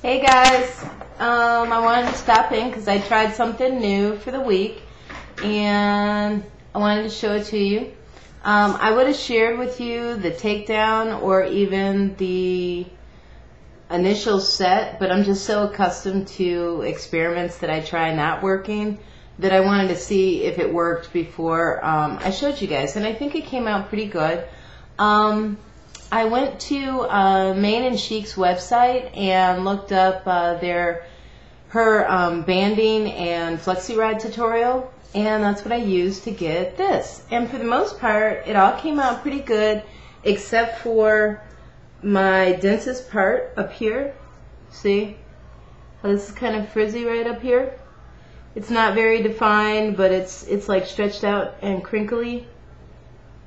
Hey guys, I wanted to stop in because I tried something new for the week and I wanted to show it to you. I would have shared with you the takedown or even the initial set, but I'm just so accustomed to experiments that I try not working that I wanted to see if it worked before I showed you guys, and I think it came out pretty good. I went to maneandchic's website and looked up her banding and flexi rod tutorial, and that's what I used to get this. And for the most part, it all came out pretty good, except for my densest part up here. See how this is kind of frizzy right up here? It's not very defined, but it's like stretched out and crinkly.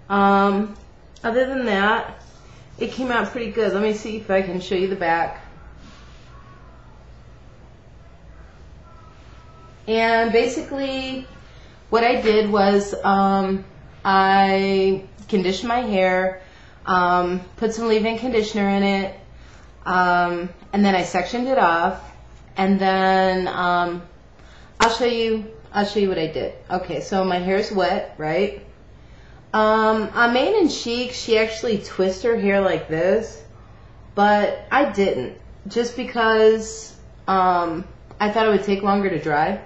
Other than that, it came out pretty good. Let me see if I can show you the back. And basically what I did was I conditioned my hair, put some leave-in conditioner in it, and then I sectioned it off, and then I'll show you what I did. Okay, so my hair is wet, right? On maneandchic, she actually twists her hair like this, but I didn't, just because I thought it would take longer to dry.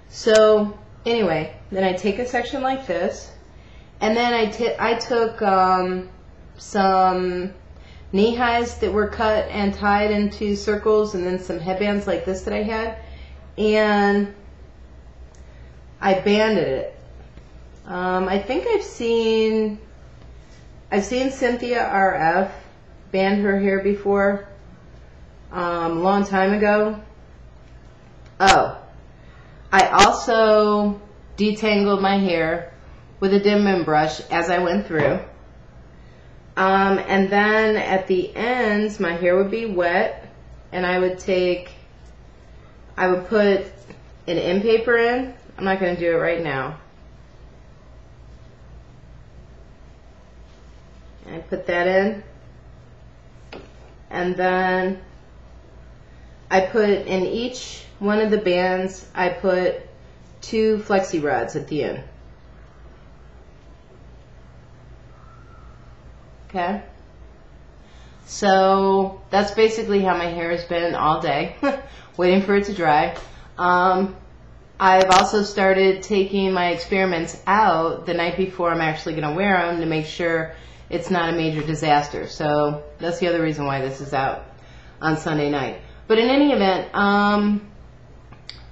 So anyway, then I take a section like this, and then I took some knee highs that were cut and tied into circles, and then some headbands like this that I had, and I banded it. I think I've seen Cynthia RF band her hair before, a long time ago. Oh, I also detangled my hair with a Denman brush as I went through. And then at the ends, my hair would be wet, and I would put an end paper in. I'm not going to do it right now. I put that in, and then I put in each one of the bands, I put 2 flexi rods at the end. Okay, so that's basically how my hair has been all day, waiting for it to dry. I've also started taking my experiments out the night before I'm actually going to wear them to make sure it's not a major disaster. So that's the other reason why this is out on Sunday night. But in any event,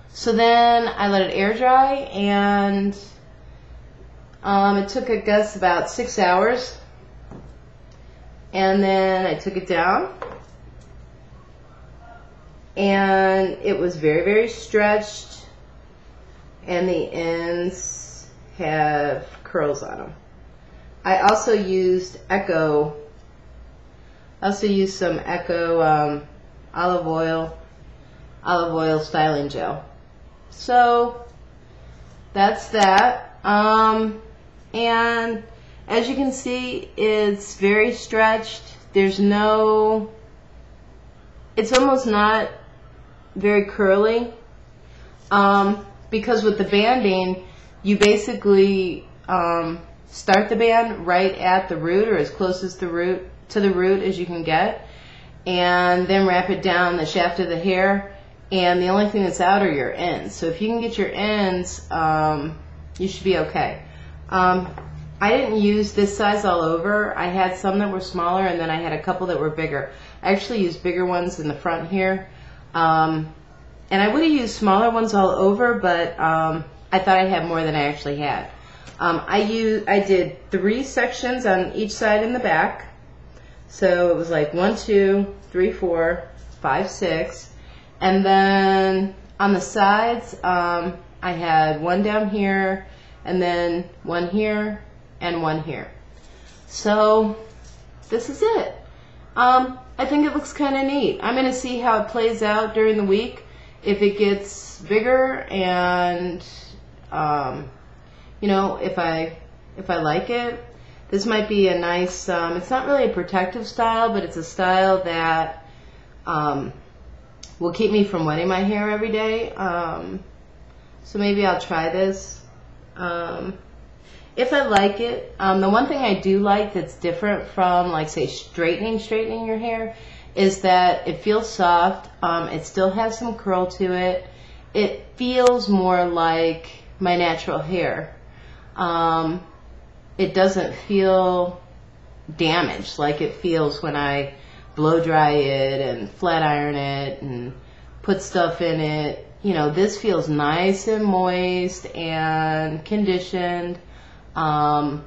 so then I let it air dry, and it took, I guess, about 6 hours. And then I took it down, and it was very, very stretched, and the ends have curls on them. I also used some Echo olive oil styling gel. So that's that. And as you can see, it's very stretched. It's almost not very curly. Because with the banding, you basically start the band right at the root, or as close as to the root as you can get, and then wrap it down the shaft of the hair, and the only thing that's out are your ends. So if you can get your ends, you should be okay. I didn't use this size all over. I had some that were smaller, and then I had a couple that were bigger. I actually used bigger ones in the front here, and I would have used smaller ones all over, but I thought I had more than I actually had. I did 3 sections on each side in the back. So it was like 1, 2, 3, 4, 5, 6. And then on the sides, I had 1 down here, and then 1 here, and 1 here. So this is it. I think it looks kind of neat. I'm going to see how it plays out during the week. If it gets bigger, and you know, if I like it, this might be a nice, it's not really a protective style, but it's a style that will keep me from wetting my hair every day. So maybe I'll try this. If I like it, the one thing I do like that's different from, like, say, straightening your hair is that it feels soft. It still has some curl to it. It feels more like my natural hair. It doesn't feel damaged like it feels when I blow dry it and flat iron it and put stuff in it. You know, this feels nice and moist and conditioned, and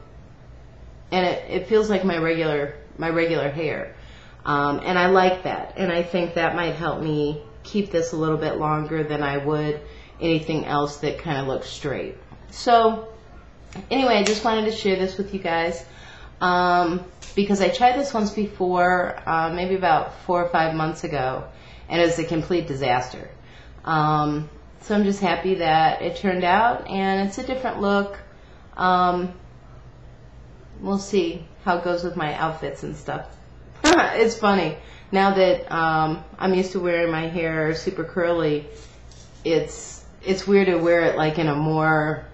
it feels like my regular hair, and I like that, and I think that might help me keep this a little bit longer than I would anything else that kind of looks straight. So anyway, I just wanted to share this with you guys, because I tried this once before, maybe about 4 or 5 months ago, and it was a complete disaster. So I'm just happy that it turned out, and it's a different look. We'll see how it goes with my outfits and stuff. It's funny, now that I'm used to wearing my hair super curly, it's weird to wear it like in a more,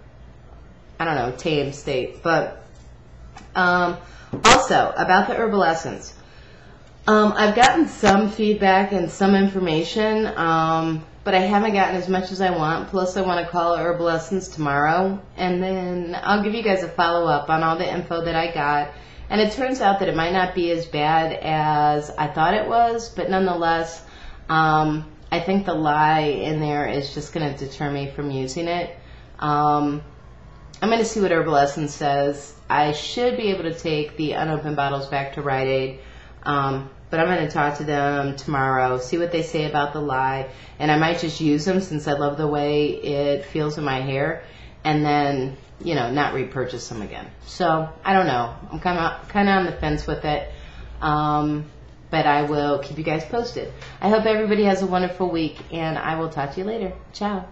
I don't know, tame state. But also about the herbal essence, I've gotten some feedback and some information, but I haven't gotten as much as I want. Plus, I want to call herbal essence tomorrow, and then I'll give you guys a follow-up on all the info that I got. And it turns out that it might not be as bad as I thought it was, but nonetheless, I think the lye in there is just going to deter me from using it. I'm going to see what herbal essence says. I should be able to take the unopened bottles back to Rite Aid, but I'm going to talk to them tomorrow, see what they say about the lye, and I might just use them since I love the way it feels in my hair, and then, you know, not repurchase them again. So I don't know. I'm kind of on the fence with it, but I will keep you guys posted. I hope everybody has a wonderful week, and I will talk to you later. Ciao.